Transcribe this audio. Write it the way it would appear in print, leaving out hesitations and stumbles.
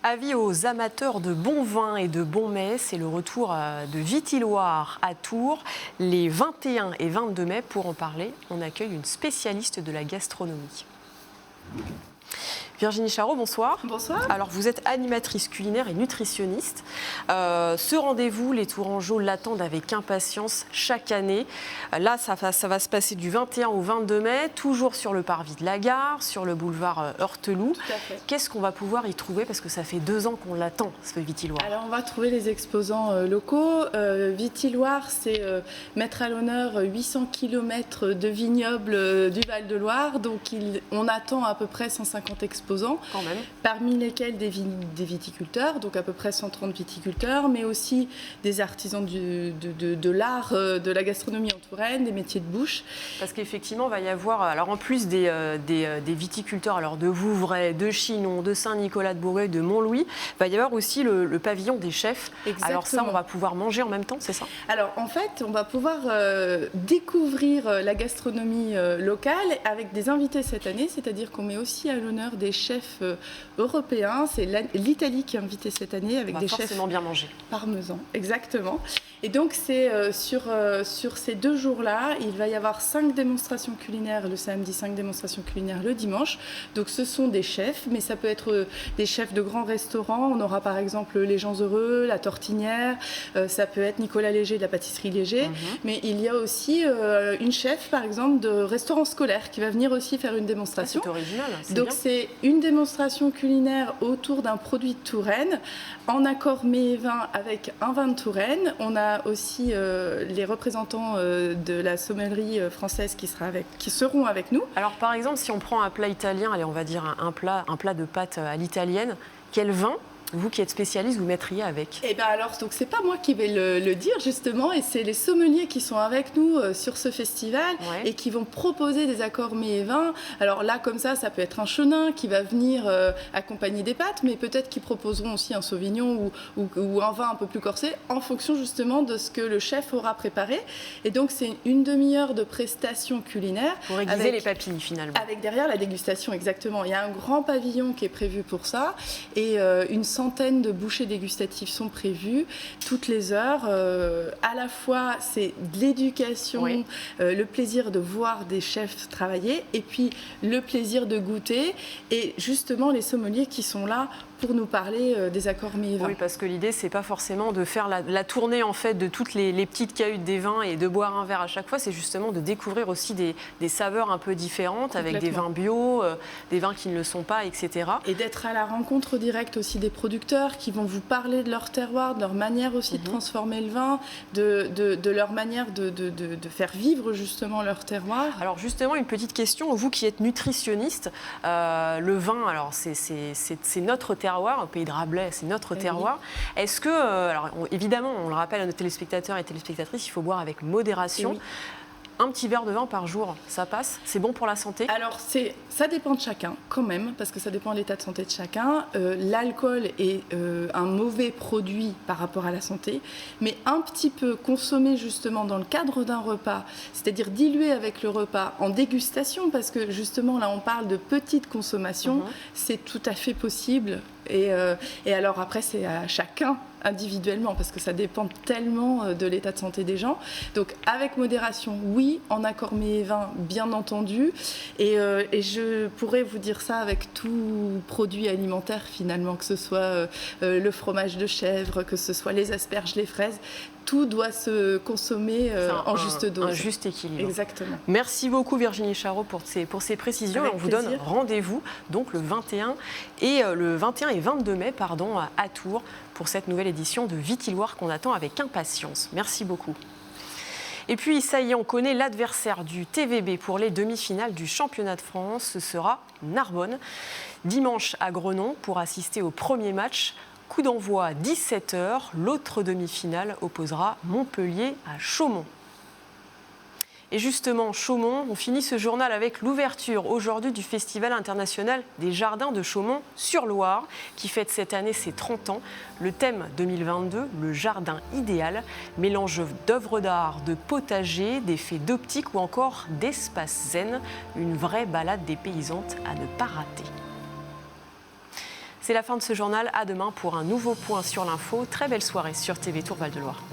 Avis aux amateurs de bons vins et de bons mets, c'est le retour de Vitilloire à Tours les 21 et 22 mai. Pour en parler, on accueille une spécialiste de la gastronomie. Virginie Charot, bonsoir. Bonsoir. Alors, vous êtes animatrice culinaire et nutritionniste. Ce rendez-vous, les Tourangeaux l'attendent avec impatience chaque année. Là, ça va se passer du 21 au 22 mai, toujours sur le parvis de la Gare, sur le boulevard Heurteloup. Qu'est-ce qu'on va pouvoir y trouver? Parce que ça fait 2 ans qu'on l'attend, ce Vitilloire. Alors, on va trouver les exposants locaux. Vitilloire, c'est mettre à l'honneur 800 km de vignobles du Val-de-Loire. Donc, on attend à peu près 150 exposants. Quand même. Parmi lesquels des viticulteurs, donc à peu près 130 viticulteurs, mais aussi des artisans de l'art, de la gastronomie en Touraine, des métiers de bouche. Parce qu'effectivement, il va y avoir, alors en plus des viticulteurs, alors de Vouvray, de Chinon, de Saint-Nicolas de Bourgueil, de Montlouis, il va y avoir aussi le pavillon des chefs. Exactement. Alors ça, on va pouvoir manger en même temps, c'est ça? Alors en fait, on va pouvoir découvrir la gastronomie locale avec des invités cette année, c'est-à-dire qu'on met aussi à l'honneur des chefs européens. C'est l'Italie qui est invitée cette année avec des chefs forcément bien manger. Parmesan, exactement. Et donc c'est sur ces 2 jours-là, il va y avoir 5 démonstrations culinaires le samedi, 5 démonstrations culinaires le dimanche. Donc ce sont des chefs, mais ça peut être des chefs de grands restaurants. On aura par exemple les Gens Heureux, la Tortinière, ça peut être Nicolas Léger de la pâtisserie Léger, mais il y a aussi une chef par exemple de restaurant scolaire qui va venir aussi faire une démonstration. C'est original, c'est donc bien. C'est une démonstration culinaire autour d'un produit de Touraine, en accord mets et vin avec un vin de Touraine. On a aussi les représentants de la sommellerie française qui seront avec nous. Alors par exemple, si on prend un plat italien, allez, on va dire un plat de pâtes à l'italienne, quel vin, vous qui êtes spécialiste, vous mettriez avec? Eh bien alors, donc c'est pas moi qui vais le dire justement, et c'est les sommeliers qui sont avec nous sur ce festival et qui vont proposer des accords mets et vins. Alors là, comme ça peut être un chenin qui va venir accompagner des pâtes, mais peut-être qu'ils proposeront aussi un sauvignon ou un vin un peu plus corsé en fonction justement de ce que le chef aura préparé. Et donc c'est une demi-heure de prestations culinaires. Pour aiguiser les papilles finalement. Avec derrière la dégustation, exactement. Il y a un grand pavillon qui est prévu pour ça et une centaines de bouchées dégustatives sont prévues toutes les heures. À la fois, c'est de l'éducation, le plaisir de voir des chefs travailler et puis le plaisir de goûter. Et justement, les sommeliers qui sont là pour nous parler des accords mets et vins. Oui, parce que l'idée, c'est pas forcément de faire la tournée en fait de toutes les petites cahutes des vins et de boire un verre à chaque fois. C'est justement de découvrir aussi des saveurs un peu différentes avec des vins bio, des vins qui ne le sont pas, etc. Et d'être à la rencontre directe aussi des producteurs qui vont vous parler de leur terroir, de leur manière aussi de transformer le vin, de leur manière de faire vivre justement leur terroir. Alors justement, une petite question, vous qui êtes nutritionniste, le vin, alors c'est notre terroir, au pays de Rabelais, c'est notre terroir. Est-ce que, alors évidemment, on le rappelle à nos téléspectateurs et téléspectatrices, il faut boire avec modération. Un petit verre de vin par jour, ça passe? C'est bon pour la santé? Alors, ça dépend de chacun, quand même, parce que ça dépend de l'état de santé de chacun. L'alcool est un mauvais produit par rapport à la santé, mais un petit peu consommé justement dans le cadre d'un repas, c'est-à-dire dilué avec le repas en dégustation, parce que justement, là, on parle de petite consommation, c'est tout à fait possible. Et alors après, c'est à chacun individuellement, parce que ça dépend tellement de l'état de santé des gens. Donc avec modération, oui, en accord mets et vins, bien entendu. Et je pourrais vous dire ça avec tout produit alimentaire finalement, que ce soit le fromage de chèvre, que ce soit les asperges, les fraises. Tout doit se consommer en juste dose. Un juste équilibre. Exactement. Merci beaucoup Virginie Charot pour ces précisions. Avec on vous plaisir. donne rendez-vous donc le 21 et 22 mai à Tours pour cette nouvelle édition de Vitilloire qu'on attend avec impatience. Merci beaucoup. Et puis, ça y est, on connaît l'adversaire du TVB pour les demi-finales du championnat de France. Ce sera Narbonne. Dimanche à Grenon pour assister au premier match. Coup d'envoi à 17h. L'autre demi-finale opposera Montpellier à Chaumont. Et justement, Chaumont, on finit ce journal avec l'ouverture aujourd'hui du Festival international des jardins de Chaumont-sur-Loire, qui fête cette année ses 30 ans. Le thème 2022, le jardin idéal, mélange d'œuvres d'art, de potager, d'effets d'optique ou encore d'espace zen. Une vraie balade dépaysante à ne pas rater. C'est la fin de ce journal. À demain pour un nouveau point sur l'info. Très belle soirée sur TV Tour Val de Loire.